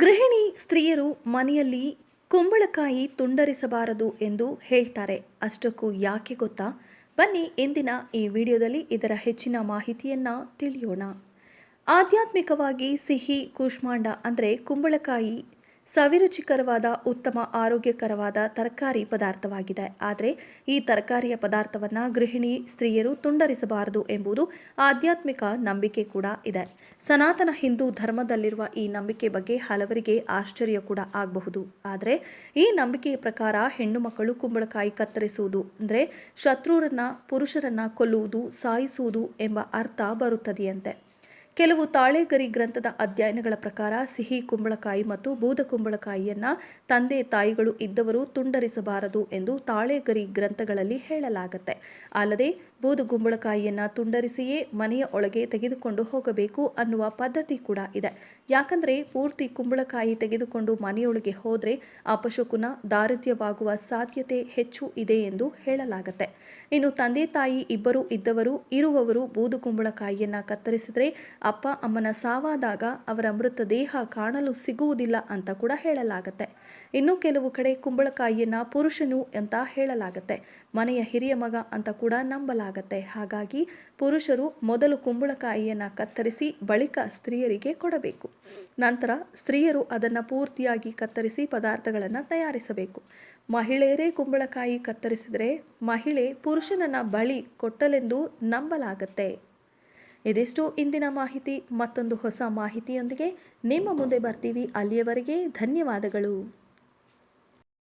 ಗೃಹಿಣಿ ಸ್ತ್ರೀಯರು ಮನೆಯಲ್ಲಿ ಕುಂಬಳಕಾಯಿ ತುಂಡರಿಸಬಾರದು ಎಂದು ಹೇಳ್ತಾರೆ. ಅಷ್ಟಕ್ಕೂ ಯಾಕೆ ಗೊತ್ತಾ? ಬನ್ನಿ ಇಂದಿನ ಈ ವಿಡಿಯೋದಲ್ಲಿ ಇದರ ಹೆಚ್ಚಿನ ಮಾಹಿತಿಯನ್ನು ತಿಳಿಯೋಣ. ಆಧ್ಯಾತ್ಮಿಕವಾಗಿ ಸಿಹಿ ಕೂಷ್ಮಾಂಡ ಅಂದರೆ ಕುಂಬಳಕಾಯಿ ಸವಿರುಚಿಕರವಾದ ಉತ್ತಮ ಆರೋಗ್ಯಕರವಾದ ತರಕಾರಿ ಪದಾರ್ಥವಾಗಿದೆ. ಆದರೆ ಈ ತರಕಾರಿಯ ಪದಾರ್ಥವನ್ನು ಗೃಹಿಣಿ ಸ್ತ್ರೀಯರು ತುಂಡರಿಸಬಾರದು ಎಂಬುದು ಆಧ್ಯಾತ್ಮಿಕ ನಂಬಿಕೆ ಕೂಡ ಇದೆ. ಸನಾತನ ಹಿಂದೂ ಧರ್ಮದಲ್ಲಿರುವ ಈ ನಂಬಿಕೆ ಬಗ್ಗೆ ಹಲವರಿಗೆ ಆಶ್ಚರ್ಯ ಕೂಡ ಆಗಬಹುದು. ಆದರೆ ಈ ನಂಬಿಕೆಯ ಪ್ರಕಾರ ಹೆಣ್ಣು ಮಕ್ಕಳು ಕುಂಬಳಕಾಯಿ ಕತ್ತರಿಸುವುದು ಅಂದರೆ ಶತ್ರುರನ್ನ ಪುರುಷರನ್ನ ಕೊಲ್ಲುವುದು ಸಾಯಿಸುವುದು ಎಂಬ ಅರ್ಥ ಬರುತ್ತದೆಯಂತೆ. ಕೆಲವು ತಾಳೆಗರಿ ಗ್ರಂಥದ ಅಧ್ಯಯನಗಳ ಪ್ರಕಾರ ಸಿಹಿ ಕುಂಬಳಕಾಯಿ ಮತ್ತು ಬೂದ ಕುಂಬಳಕಾಯಿಯನ್ನು ತಂದೆ ತಾಯಿಗಳು ಇದ್ದವರು ತುಂಡರಿಸಬಾರದು ಎಂದು ತಾಳೆಗರಿ ಗ್ರಂಥಗಳಲ್ಲಿ ಹೇಳಲಾಗುತ್ತೆ. ಅಲ್ಲದೆ ಬೂದು ಕುಂಬಳಕಾಯಿಯನ್ನು ತುಂಡರಿಸಿಯೇ ಮನೆಯ ಒಳಗೆ ತೆಗೆದುಕೊಂಡು ಹೋಗಬೇಕು ಅನ್ನುವ ಪದ್ಧತಿ ಕೂಡ ಇದೆ. ಯಾಕಂದರೆ ಪೂರ್ತಿ ಕುಂಬಳಕಾಯಿ ತೆಗೆದುಕೊಂಡು ಮನೆಯೊಳಗೆ ಹೋದರೆ ಅಪಶಕುನ ದಾರಿದ್ರ್ಯವಾಗುವ ಸಾಧ್ಯತೆ ಹೆಚ್ಚು ಇದೆ ಎಂದು ಹೇಳಲಾಗುತ್ತೆ. ಇನ್ನು ತಂದೆ ತಾಯಿ ಇಬ್ಬರು ಇದ್ದವರು ಇರುವವರು ಬೂದು ಕುಂಬಳಕಾಯಿಯನ್ನು ಕತ್ತರಿಸಿದರೆ ಅಪ್ಪ ಅಮ್ಮನ ಸಾವಾದಾಗ ಅವರ ಮೃತದೇಹ ಕಾಣಲು ಸಿಗುವುದಿಲ್ಲ ಅಂತ ಕೂಡ ಹೇಳಲಾಗುತ್ತೆ. ಇನ್ನು ಕೆಲವು ಕಡೆ ಕುಂಬಳಕಾಯಿಯನ್ನು ಪುರುಷನು ಅಂತ ಹೇಳಲಾಗುತ್ತೆ. ಮನೆಯ ಹಿರಿಯ ಮಗ ಅಂತ ಕೂಡ ನಂಬಲಾಗುತ್ತೆ. ಹಾಗಾಗಿ ಪುರುಷರು ಮೊದಲು ಕುಂಬಳಕಾಯಿಯನ್ನು ಕತ್ತರಿಸಿ ಬಳಿಕ ಸ್ತ್ರೀಯರಿಗೆ ಕೊಡಬೇಕು. ನಂತರ ಸ್ತ್ರೀಯರು ಅದನ್ನು ಪೂರ್ತಿಯಾಗಿ ಕತ್ತರಿಸಿ ಪದಾರ್ಥಗಳನ್ನು ತಯಾರಿಸಬೇಕು. ಮಹಿಳೆಯರೇ ಕುಂಬಳಕಾಯಿ ಕತ್ತರಿಸಿದರೆ ಮಹಿಳೆ ಪುರುಷನನ್ನ ಬಳಿ ಕೊಟ್ಟಲೆಂದು ನಂಬಲಾಗುತ್ತೆ. ಇದಿಷ್ಟು ಇಂದಿನ ಮಾಹಿತಿ. ಮತ್ತೊಂದು ಹೊಸ ಮಾಹಿತಿಯೊಂದಿಗೆ ನಿಮ್ಮ ಮುಂದೆ ಬರ್ತೀವಿ. ಅಲ್ಲಿಯವರೆಗೆ ಧನ್ಯವಾದಗಳು.